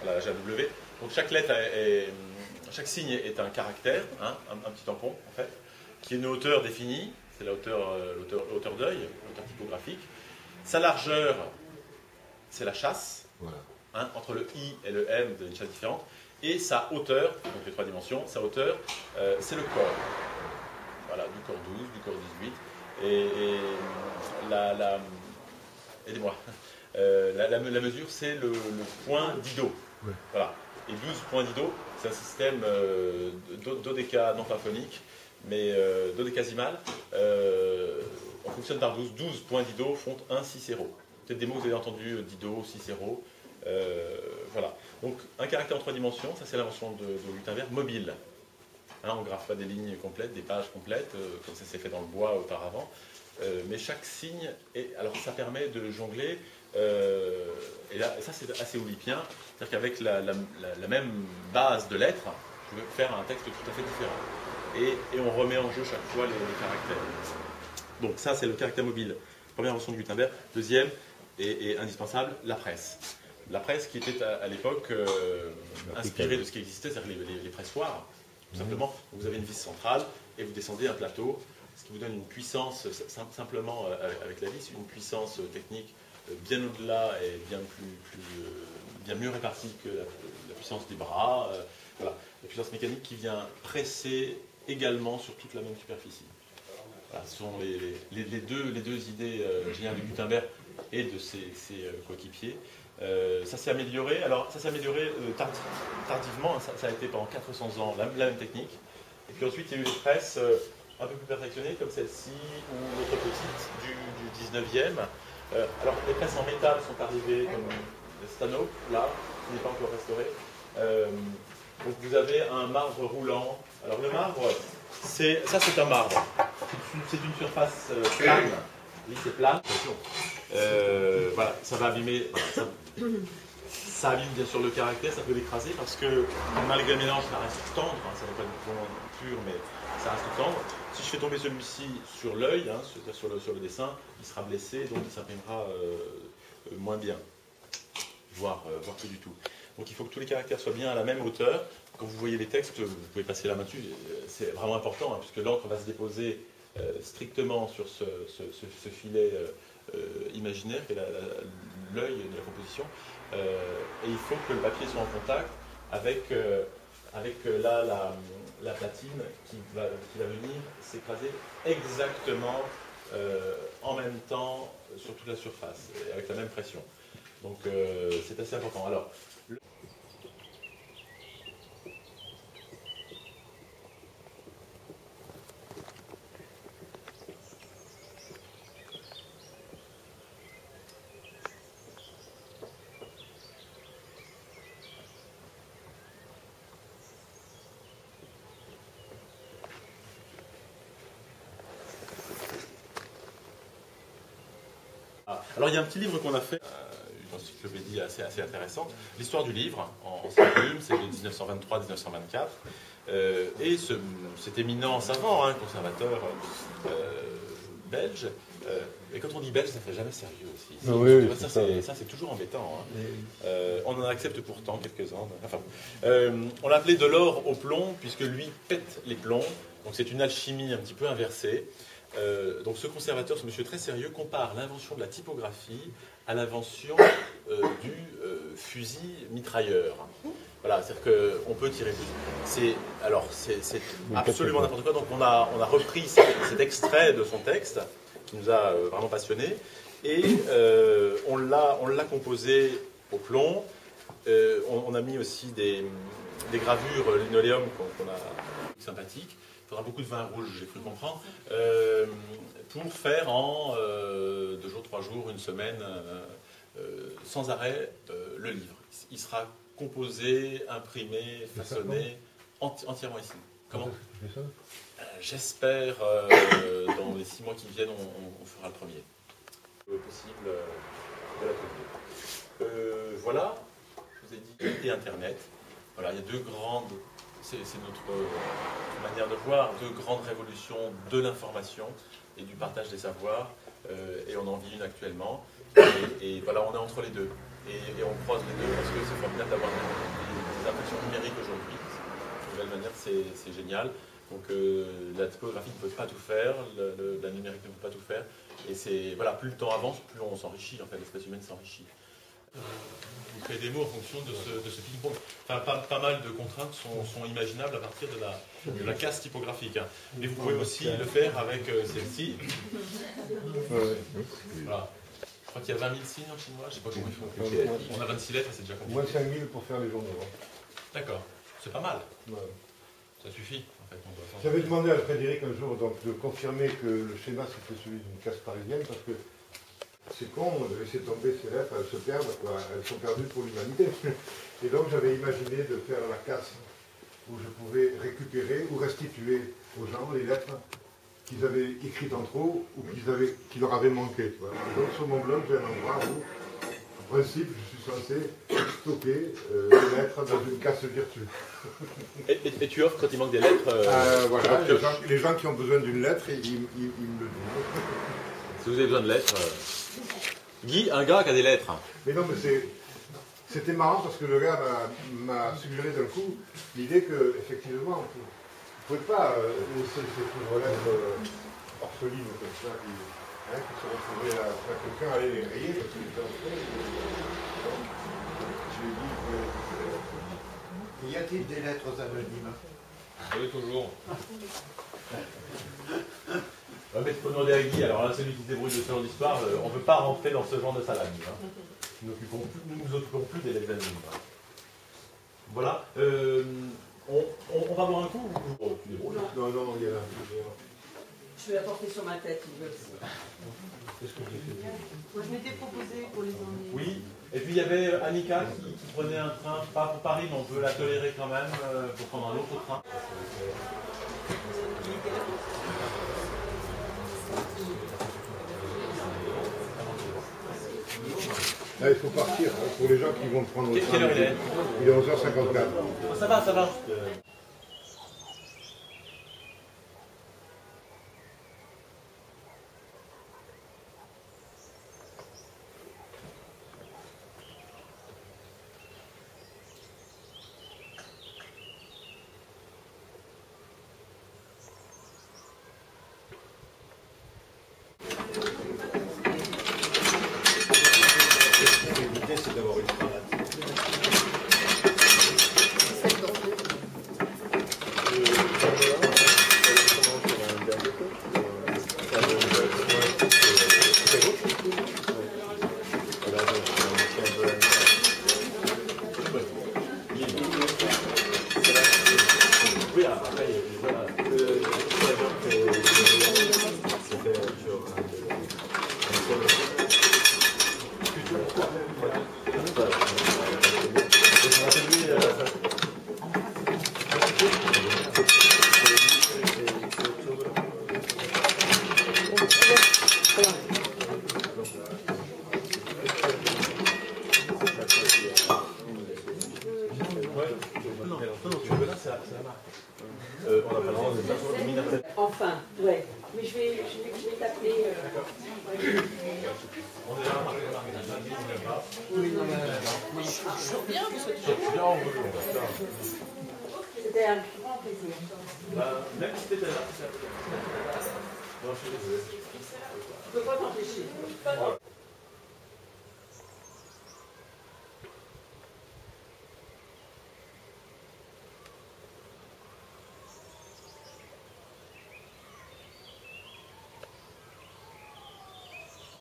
voilà, la GAW. Donc chaque lettre chaque signe est un caractère, hein, un petit tampon en fait, qui est une hauteur définie, c'est la hauteur d'œil, hauteur typographique. Sa largeur, c'est la chasse, Voilà. hein, entre le I et le M d'une chasse différente. Et sa hauteur, donc les 3 dimensions, sa hauteur, c'est le corps. Voilà, du corps 12, du corps 18. Aidez-moi. La mesure, c'est le point d'Ido. Ouais. Voilà. Et 12 points d'Ido, c'est un système dodéca, non pas phonique, mais dodécasimal. On fonctionne par 12. 12 points d'Ido font un Cicéro. Peut-être des mots que vous avez entendus, Dido, Cicéro. Voilà. Donc un caractère en 3 dimensions, ça c'est l'invention de Gutenberg, mobile. Hein, on ne graffe pas des lignes complètes, des pages complètes, comme ça s'est fait dans le bois auparavant. Mais chaque signe, alors ça permet de jongler, et ça c'est assez oulipien, c'est-à-dire qu'avec la même base de lettres, je peux faire un texte tout à fait différent. Et on remet en jeu chaque fois les caractères. Donc ça c'est le caractère mobile, première invention de Gutenberg. Deuxième, et indispensable, la presse. La presse qui était à l'époque inspirée de ce qui existait, c'est-à-dire les pressoirs, tout simplement. Vous avez une vis centrale et vous descendez un plateau, ce qui vous donne une puissance, simplement avec la vis, une puissance technique bien au-delà et bien mieux répartie que la puissance des bras. Voilà. La puissance mécanique qui vient presser également sur toute la même superficie. Voilà, ce sont les deux idées géniales de Gutenberg et de ses coéquipiers. Ça s'est amélioré. Alors, ça s'est amélioré tardivement. Ça a été pendant 400 ans la même technique. Et puis ensuite, il y a eu les presses un peu plus perfectionnées, comme celle-ci ou l'autre petite du 19e. Alors, les presses en métal sont arrivées comme le Stanhope, là, qui n'est pas encore restauré. Donc, vous avez un marbre roulant. Alors, le marbre, c'est un marbre. C'est une surface plane. Lisse et plane. Voilà, ça va abîmer. Voilà, ça abîme bien sûr le caractère, ça peut l'écraser parce que malgré le mélange, ça reste tendre. Hein, ça n'est pas du tout pur, mais ça reste tendre. Si je fais tomber celui-ci sur l'œil, hein, sur le dessin, il sera blessé, donc il s'imprimera moins bien, voire plus du tout. Donc il faut que tous les caractères soient bien à la même hauteur. Quand vous voyez les textes, vous pouvez passer la main dessus. C'est vraiment important, hein, puisque l'encre va se déposer strictement sur ce filet imaginaire qui est l'œil de la composition. Et il faut que le papier soit en contact avec la platine qui va venir s'écraser exactement en même temps sur toute la surface, avec la même pression. Donc c'est assez important. Alors, il y a un petit livre qu'on a fait, une encyclopédie assez intéressante, l'histoire du livre en 5 volumes, c'est de 1923-1924, et cet éminent savant, hein, conservateur belge, et quand on dit belge, ça ne fait jamais sérieux aussi. Oui, ça c'est toujours embêtant. Hein. On en accepte pourtant quelques-uns. Enfin, on l'appelait de l'or au plomb, puisque lui pète les plombs, donc c'est une alchimie un petit peu inversée. Donc ce conservateur, ce monsieur très sérieux, compare l'invention de la typographie à l'invention du fusil mitrailleur. Voilà, c'est-à-dire qu'on peut tirer. C'est absolument n'importe quoi. Donc on a repris cet extrait de son texte qui nous a vraiment passionnés et on l'a composé au plomb. On a mis aussi des gravures linoléum qu'on a sympathiques. Il faudra beaucoup de vin rouge, j'ai cru comprendre, pour faire en 2 jours, 3 jours, une semaine, sans arrêt, le livre. Il sera composé, imprimé, façonné, entièrement ici. Comment ? J'espère, dans les 6 mois qui viennent, on fera le premier. Possible de l'atelier. Voilà, je vous ai dit, et Internet. Voilà, il y a 2 grandes... C'est notre manière de voir, 2 grandes révolutions de l'information et du partage des savoirs, et on en vit une actuellement. Et voilà, on est entre les deux, et on croise les deux parce que c'est formidable d'avoir numérique aujourd'hui. De nouvelle manière, c'est génial. Donc la typographie ne peut pas tout faire, la numérique ne peut pas tout faire. Et c'est voilà, plus le temps avance, plus on s'enrichit, en fait, l'espèce humaine s'enrichit. Vous créez des mots en fonction de ce ping-pong. Enfin, pas mal de contraintes sont imaginables à partir de la casse typographique. Hein. Mais vous pouvez aussi le faire avec celle-ci. Voilà. Je crois qu'il y a 20 000 signes en chinois, je ne sais pas comment ils font. On a 26 lettres, c'est déjà compliqué. Moins 5 000 pour faire les journaux. D'accord, c'est pas mal. Ouais. Ça suffit, en fait. J'avais demandé à Frédéric un jour donc, de confirmer que le schéma c'était celui d'une casse parisienne parce que c'est con de laisser tomber ces lettres, elles se perdent, quoi. Elles sont perdues pour l'humanité. Et donc j'avais imaginé de faire la casse où je pouvais récupérer ou restituer aux gens les lettres qu'ils avaient écrites en trop ou qui leur avaient manqué. Voilà. Et donc sur mon blog, j'ai un endroit où, en principe, je suis censé stocker les lettres dans une casse virtuelle. Et tu offres quand il manque des lettres voilà, les gens qui ont besoin d'une lettre, ils me le disent. Si vous avez besoin de lettres... Guy, un gars qui a des lettres. Mais non, mais c'était marrant parce que le gars m'a suggéré d'un coup l'idée qu'effectivement, on ne pouvait pas laisser ces pauvres lettres orphelines comme ça, qui se retrouvaient là. Quelqu'un allait les rayer parce qu'ils étaient en train. Je lui ai dit, y a-t-il des lettres anonymes? Oui, toujours. Mais il faut demander à Guy, alors là, celui qui se débrouille de ce genre d'histoire, on ne peut pas rentrer dans ce genre de salade. Hein. Nous nous occupons plus des lettres anonymes. Hein. Voilà. On va boire un coup ou tu débrouilles? non, il y a là. Je vais la porter sur ma tête, il veut. Qu'est-ce que j'ai fait? Moi, je m'étais proposé pour les emmener. Oui. Et puis il y avait Annika qui prenait un train, pas pour Paris, mais on peut la tolérer quand même, pour prendre un autre train. Là, il faut partir hein, pour les gens qui vont prendre le train. Quelle heure il est? Il est 11h54. Ça va, ça va. C'est d'avoir une parade. Enfin, ouais. Mais je vais t'appeler. On est là, on n'est pas. Oui, non, mais. Toujours bien, vous souhaitez. C'était un grand plaisir. Même si c'était là, c'est ça. Je ne peux pas t'empêcher.